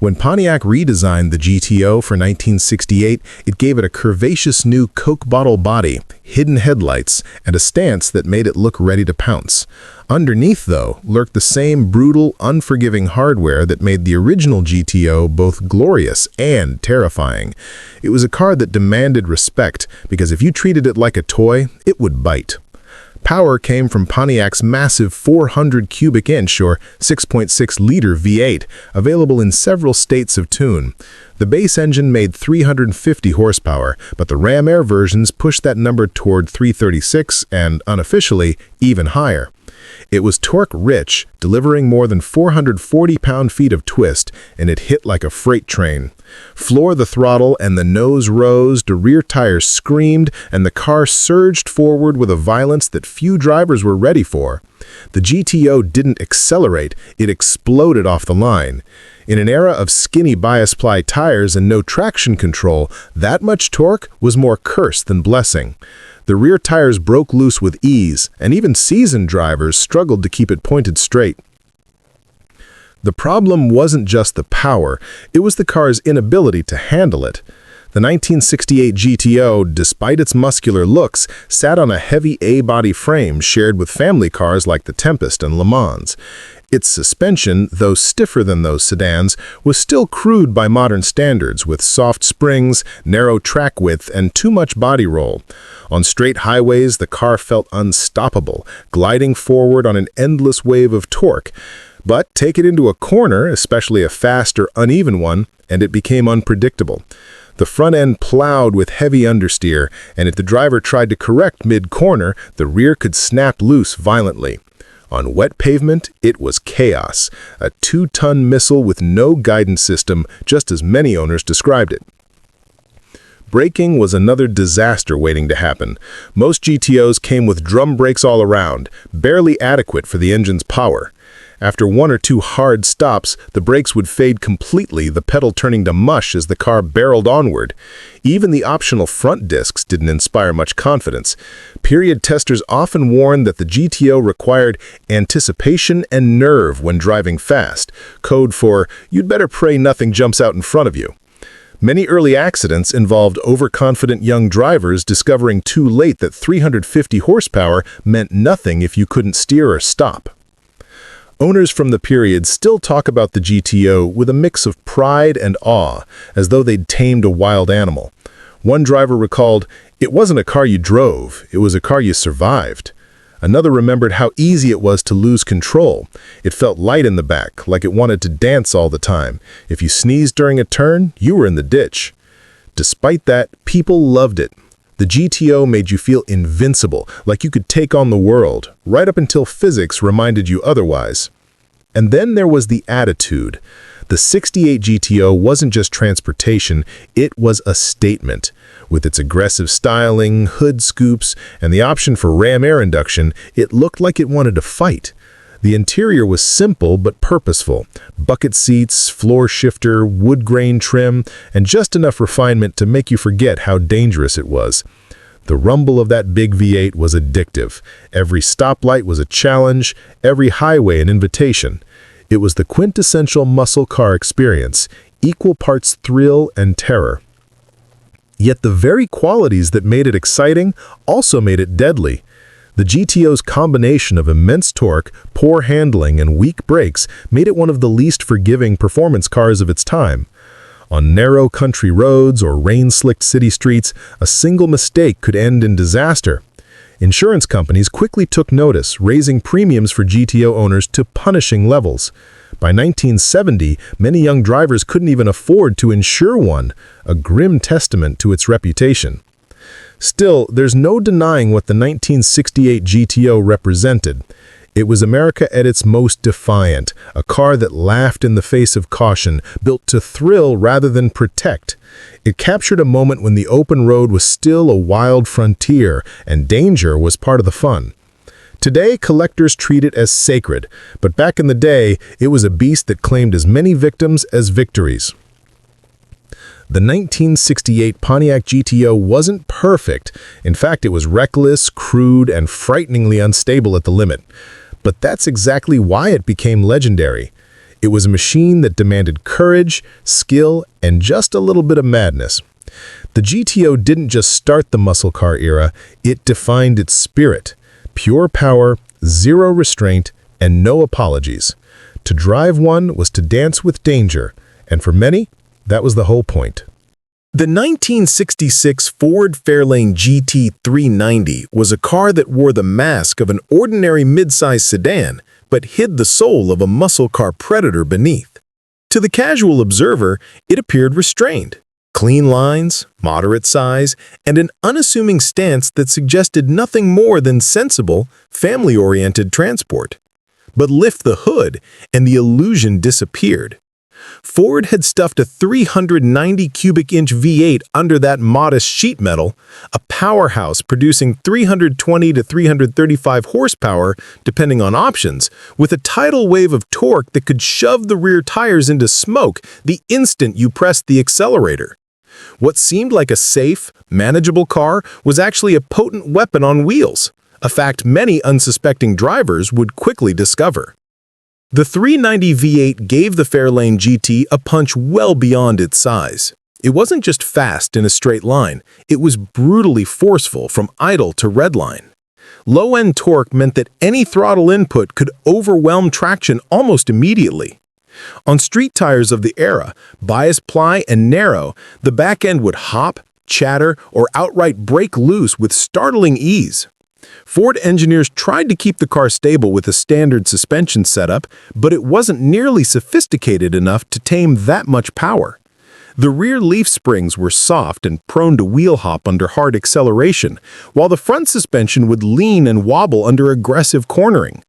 Speaker 1: When Pontiac redesigned the GTO for 1968, it gave it a curvaceous new Coke bottle body, hidden headlights, and a stance that made it look ready to pounce. Underneath, though, lurked the same brutal, unforgiving hardware that made the original GTO both glorious and terrifying. It was a car that demanded respect, because if you treated it like a toy, it would bite. Power came from Pontiac's massive 400 cubic inch or 6.6-liter V8, available in several states of tune. The base engine made 350 horsepower, but the Ram Air versions pushed that number toward 336 and, unofficially, even higher. It was torque-rich, delivering more than 440 pound-feet of twist, and it hit like a freight train. Floor the throttle and the nose rose, the rear tires screamed, and the car surged forward with a violence that few drivers were ready for. The GTO didn't accelerate, it exploded off the line. In an era of skinny bias-ply tires and no traction control, that much torque was more curse than blessing. The rear tires broke loose with ease, and even seasoned drivers struggled to keep it pointed straight. The problem wasn't just the power, it was the car's inability to handle it. The 1968 GTO, despite its muscular looks, sat on a heavy A-body frame shared with family cars like the Tempest and Le Mans. Its suspension, though stiffer than those sedans, was still crude by modern standards, with soft springs, narrow track width, and too much body roll. On straight highways, the car felt unstoppable, gliding forward on an endless wave of torque. But take it into a corner, especially a fast or uneven one, and it became unpredictable. The front end plowed with heavy understeer, and if the driver tried to correct mid-corner, the rear could snap loose violently. On wet pavement, it was chaos, a 2-ton missile with no guidance system, just as many owners described it. Braking was another disaster waiting to happen. Most GTOs came with drum brakes all around, barely adequate for the engine's power. After 1 or 2 hard stops, the brakes would fade completely, the pedal turning to mush as the car barreled onward. Even the optional front discs didn't inspire much confidence. Period testers often warned that the GTO required anticipation and nerve when driving fast, code for, "you'd better pray nothing jumps out in front of you." Many early accidents involved overconfident young drivers discovering too late that 350 horsepower meant nothing if you couldn't steer or stop. Owners from the period still talk about the GTO with a mix of pride and awe, as though they'd tamed a wild animal. One driver recalled, "It wasn't a car you drove, it was a car you survived." Another remembered how easy it was to lose control. It felt light in the back, like it wanted to dance all the time. If you sneezed during a turn, you were in the ditch. Despite that, people loved it. The GTO made you feel invincible, like you could take on the world, right up until physics reminded you otherwise. And then there was the attitude. The 68 GTO wasn't just transportation, it was a statement. With its aggressive styling, hood scoops, and the option for Ram air induction, it looked like it wanted to fight. The interior was simple but purposeful. Bucket seats, floor shifter, wood grain trim, and just enough refinement to make you forget how dangerous it was. The rumble of that big V8 was addictive. Every stoplight was a challenge, every highway an invitation. It was the quintessential muscle car experience, equal parts thrill and terror. Yet the very qualities that made it exciting also made it deadly. The GTO's combination of immense torque, poor handling, and weak brakes made it one of the least forgiving performance cars of its time. On narrow country roads or rain-slicked city streets, a single mistake could end in disaster.
Speaker 2: Insurance companies quickly took notice, raising premiums for GTO owners to punishing levels. By 1970, many young drivers couldn't even afford to insure one, a grim testament to its reputation. Still, there's no denying what the 1968 GTO represented. It was America at its most defiant, a car that laughed in the face of caution, built to thrill rather than protect. It captured a moment when the open road was still a wild frontier, and danger was part of the fun. Today, collectors treat it as sacred, but back in the day, it was a beast that claimed as many victims as victories. The 1968 Pontiac GTO wasn't perfect. In fact, it was reckless, crude, and frighteningly unstable at the limit. But that's exactly why it became legendary. It was a machine that demanded courage, skill, and just a little bit of madness. The GTO didn't just start the muscle car era, it defined its spirit. Pure power, zero restraint, and no apologies. To drive one was to dance with danger, and for many, that was the whole point. The 1966 Ford Fairlane GT390 was a car that wore the mask of an ordinary midsize sedan, but hid the soul of a muscle car predator beneath. To the casual observer, it appeared restrained. Clean lines, moderate size, and an unassuming stance that suggested nothing more than sensible, family-oriented transport. But lift the hood, and the illusion disappeared. Ford had stuffed a 390 cubic inch V8 under that modest sheet metal, a powerhouse producing 320 to 335 horsepower, depending on options, with a tidal wave of torque that could shove the rear tires into smoke the instant you pressed the accelerator. What seemed like a safe, manageable car was actually a potent weapon on wheels, a fact many unsuspecting drivers would quickly discover. The 390 V8 gave the Fairlane GT a punch well beyond its size. It wasn't just fast in a straight line, it was brutally forceful from idle to redline. Low-end torque meant that any throttle input could overwhelm traction almost immediately. On street tires of the era, bias ply and narrow, the back end would hop, chatter, or outright break loose with startling ease. Ford engineers tried to keep the car stable with a standard suspension setup, but it wasn't nearly sophisticated enough to tame that much power. The rear leaf springs were soft and prone to wheel hop under hard acceleration, while the front suspension would lean and wobble under aggressive cornering.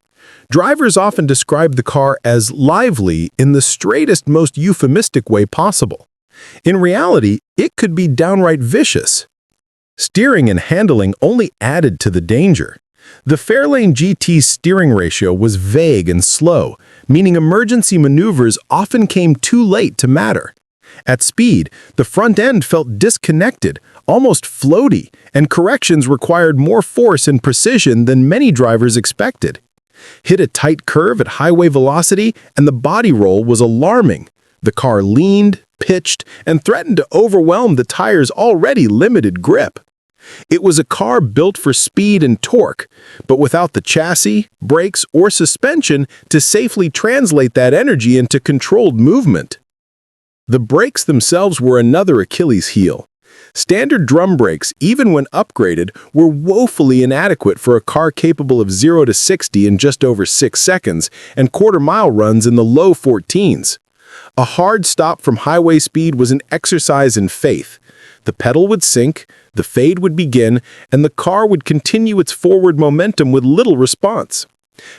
Speaker 2: Drivers often described the car as lively in the straightest, most euphemistic way possible. In reality, it could be downright vicious. Steering and handling only added to the danger. The Fairlane GT's steering ratio was vague and slow, meaning emergency maneuvers often came too late to matter. At speed, the front end felt disconnected, almost floaty, and corrections required more force and precision than many drivers expected. Hit a tight curve at highway velocity, and the body roll was alarming. The car leaned, pitched, and threatened to overwhelm the tire's already limited grip. It was a car built for speed and torque, but without the chassis, brakes, or suspension to safely translate that energy into controlled movement. The brakes themselves were another Achilles heel. Standard drum brakes, even when upgraded, were woefully inadequate for a car capable of 0 to 60 in just over 6 seconds and quarter-mile runs in the low 14s. A hard stop from highway speed was an exercise in faith. The pedal would sink, the fade would begin, and the car would continue its forward momentum with little response.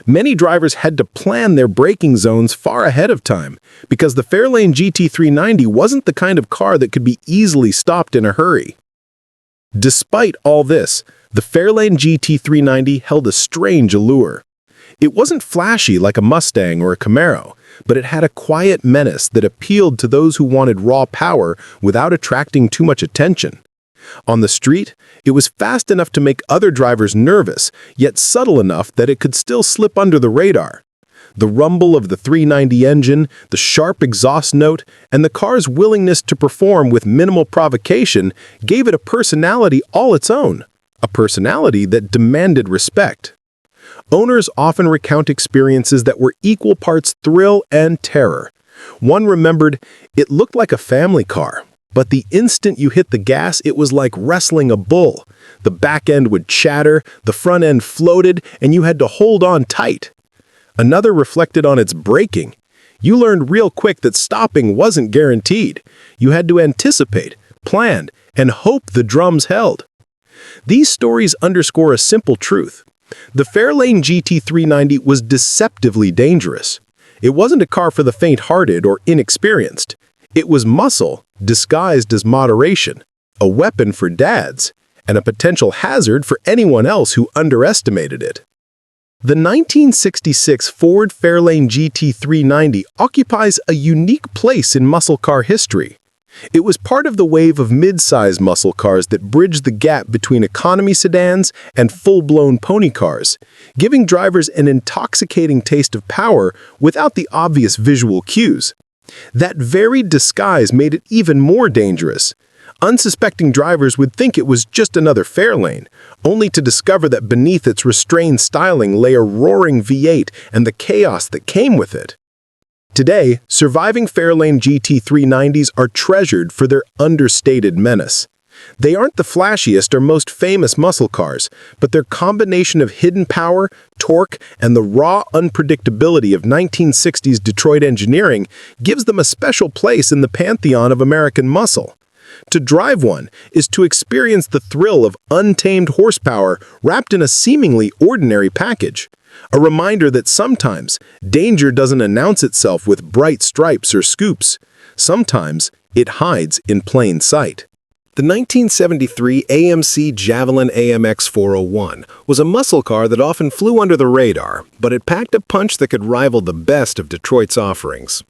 Speaker 2: Many drivers had to plan their braking zones far ahead of time, because the Fairlane GT390 wasn't the kind of car that could be easily stopped in a hurry. Despite all this, the Fairlane GT390 held a strange allure. It wasn't flashy like a Mustang or a Camaro, but it had a quiet menace that appealed to those who wanted raw power without attracting too much attention. On the street, it was fast enough to make other drivers nervous, yet subtle enough that it could still slip under the radar. The rumble of the 390 engine, the sharp exhaust note, and the car's willingness to perform with minimal provocation gave it a personality all its own, a personality that demanded respect. Owners often recount experiences that were equal parts thrill and terror. One remembered, "It looked like a family car. But the instant you hit the gas, it was like wrestling a bull. The back end would chatter, the front end floated, and you had to hold on tight. Another reflected on its braking. You learned real quick that stopping wasn't guaranteed. You had to anticipate, plan, and hope the drums held. These stories underscore a simple truth. The Fairlane GT390 was deceptively dangerous. It wasn't a car for the faint-hearted or inexperienced. It was muscle disguised as moderation, a weapon for dads, and a potential hazard for anyone else who underestimated it. The 1966 Ford Fairlane GT390 occupies a unique place in muscle car history. It was part of the wave of mid-size muscle cars that bridged the gap between economy sedans and full-blown pony cars, giving drivers an intoxicating taste of power without the obvious visual cues. That varied disguise made it even more dangerous. Unsuspecting drivers would think it was just another Fairlane, only to discover that beneath its restrained styling lay a roaring V8 and the chaos that came with it. Today, surviving Fairlane GT390s are treasured for their understated menace. They aren't the flashiest or most famous muscle cars, but their combination of hidden power, torque, and the raw unpredictability of 1960s Detroit engineering gives them a special place in the pantheon of American muscle. To drive one is to experience the thrill of untamed horsepower wrapped in a seemingly ordinary package. A reminder that sometimes danger doesn't announce itself with bright stripes or scoops. Sometimes it hides in plain sight. The 1973 AMC Javelin AMX 401 was a muscle car that often flew under the radar, but it packed a punch that could rival the best of Detroit's offerings.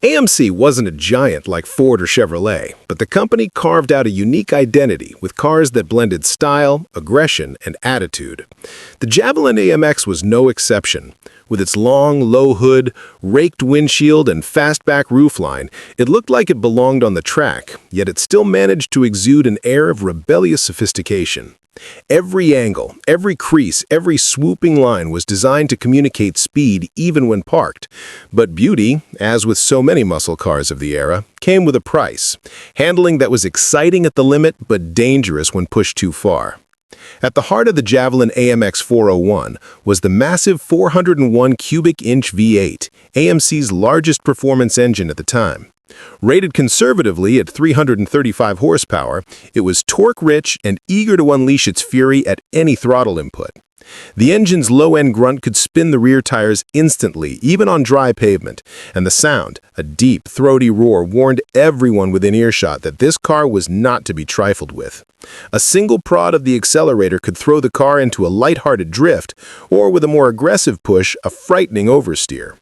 Speaker 2: AMC wasn't a giant like Ford or Chevrolet, but the company carved out a unique identity with cars that blended style, aggression, and attitude. The Javelin AMX was no exception. With its long, low hood, raked windshield, and fastback roofline, it looked like it belonged on the track, yet it still managed to exude an air of rebellious sophistication. Every angle, every crease, every swooping line was designed to communicate speed even when parked. But beauty, as with so many muscle cars of the era, came with a price. Handling that was exciting at the limit, but dangerous when pushed too far. At the heart of the Javelin AMX 401 was the massive 401 cubic inch V8, AMC's largest performance engine at the time. Rated conservatively at 335 horsepower, it was torque-rich and eager to unleash its fury at any throttle input. The engine's low-end grunt could spin the rear tires instantly, even on dry pavement, and the sound, a deep, throaty roar, warned everyone within earshot that this car was not to be trifled with. A single prod of the accelerator could throw the car into a lighthearted drift, or with a more aggressive push, a frightening oversteer.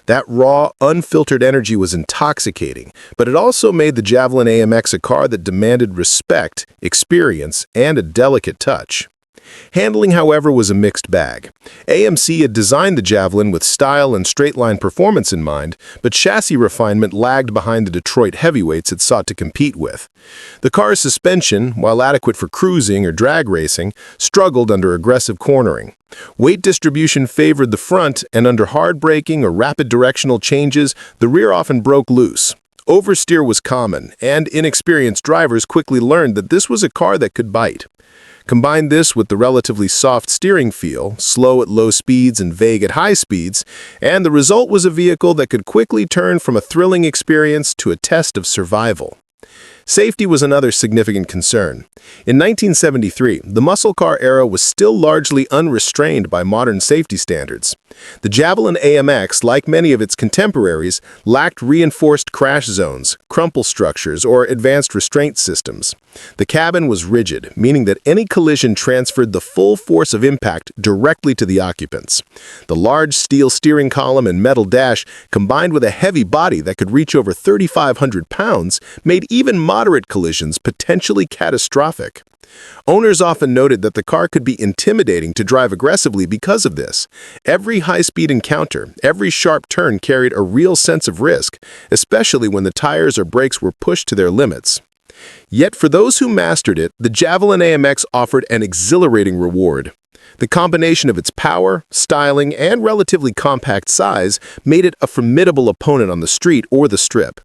Speaker 2: That raw, unfiltered energy was intoxicating, but it also made the Javelin AMX a car that demanded respect, experience, and a delicate touch. Handling, however, was a mixed bag. AMC had designed the Javelin with style and straight-line performance in mind, but chassis refinement lagged behind the Detroit heavyweights it sought to compete with. The car's suspension, while adequate for cruising or drag racing, struggled under aggressive cornering. Weight distribution favored the front, and under hard braking or rapid directional changes, the rear often broke loose. Oversteer was common, and inexperienced drivers quickly learned that this was a car that could bite. Combine this with the relatively soft steering feel, slow at low speeds and vague at high speeds, and the result was a vehicle that could quickly turn from a thrilling experience to a test of survival. Safety was another significant concern. In 1973, the muscle car era was still largely unrestrained by modern safety standards. The Javelin AMX, like many of its contemporaries, lacked reinforced crash zones, crumple structures, or advanced restraint systems. The cabin was rigid, meaning that any collision transferred the full force of impact directly to the occupants. The large steel steering column and metal dash, combined with a heavy body that could reach over 3,500 pounds, made even moderate collisions potentially catastrophic. Owners often noted that the car could be intimidating to drive aggressively because of this. Every high-speed encounter, every sharp turn carried a real sense of risk, especially when the tires or brakes were pushed to their limits. Yet for those who mastered it, the Javelin AMX offered an exhilarating reward. The combination of its power, styling, and relatively compact size made it a formidable opponent on the street or the strip.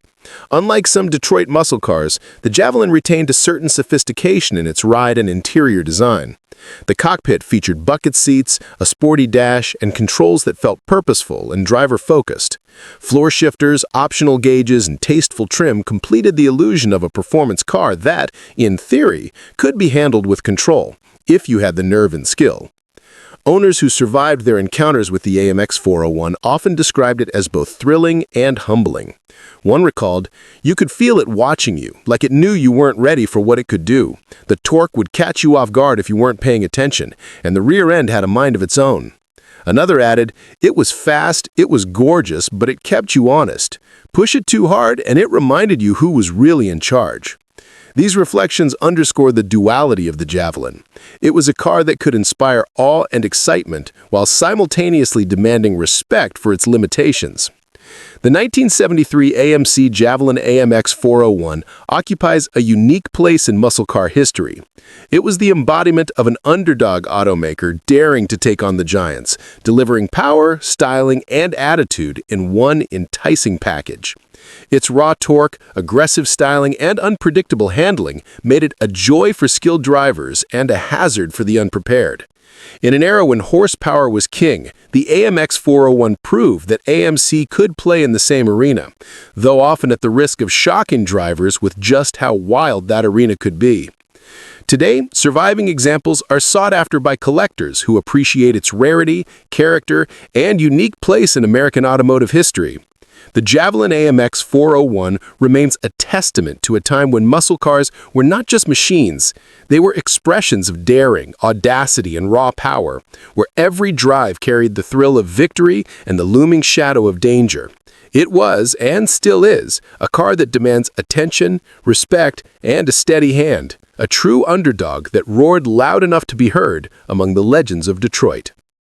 Speaker 2: Unlike some Detroit muscle cars, the Javelin retained a certain sophistication in its ride and interior design. The cockpit featured bucket seats, a sporty dash, and controls that felt purposeful and driver-focused. Floor shifters, optional gauges, and tasteful trim completed the illusion of a performance car that, in theory, could be handled with control, if you had the nerve and skill. Owners who survived their encounters with the AMX 401 often described it as both thrilling and humbling. One recalled, "You could feel it watching you, like it knew you weren't ready for what it could do. The torque would catch you off guard if you weren't paying attention, and the rear end had a mind of its own." Another added, "It was fast, it was gorgeous, but it kept you honest. Push it too hard, and it reminded you who was really in charge." These reflections underscore the duality of the Javelin. It was a car that could inspire awe and excitement while simultaneously demanding respect for its limitations. The 1973 AMC Javelin AMX 401 occupies a unique place in muscle car history. It was the embodiment of an underdog automaker daring to take on the giants, delivering power, styling, and attitude in one enticing package. Its raw torque, aggressive styling, and unpredictable handling made it a joy for skilled drivers and a hazard for the unprepared. In an era when horsepower was king, the AMX 401 proved that AMC could play in the same arena, though often at the risk of shocking drivers with just how wild that arena could be. Today, surviving examples are sought after by collectors who appreciate its rarity, character, and unique place in American automotive history. The Javelin AMX 401 remains a testament to a time when muscle cars were not just machines. They were expressions of daring, audacity, and raw power, where every drive carried the thrill of victory and the looming shadow of danger. It was, and still is, a car that demands attention, respect, and a steady hand. A true underdog that roared loud enough to be heard among the legends of Detroit.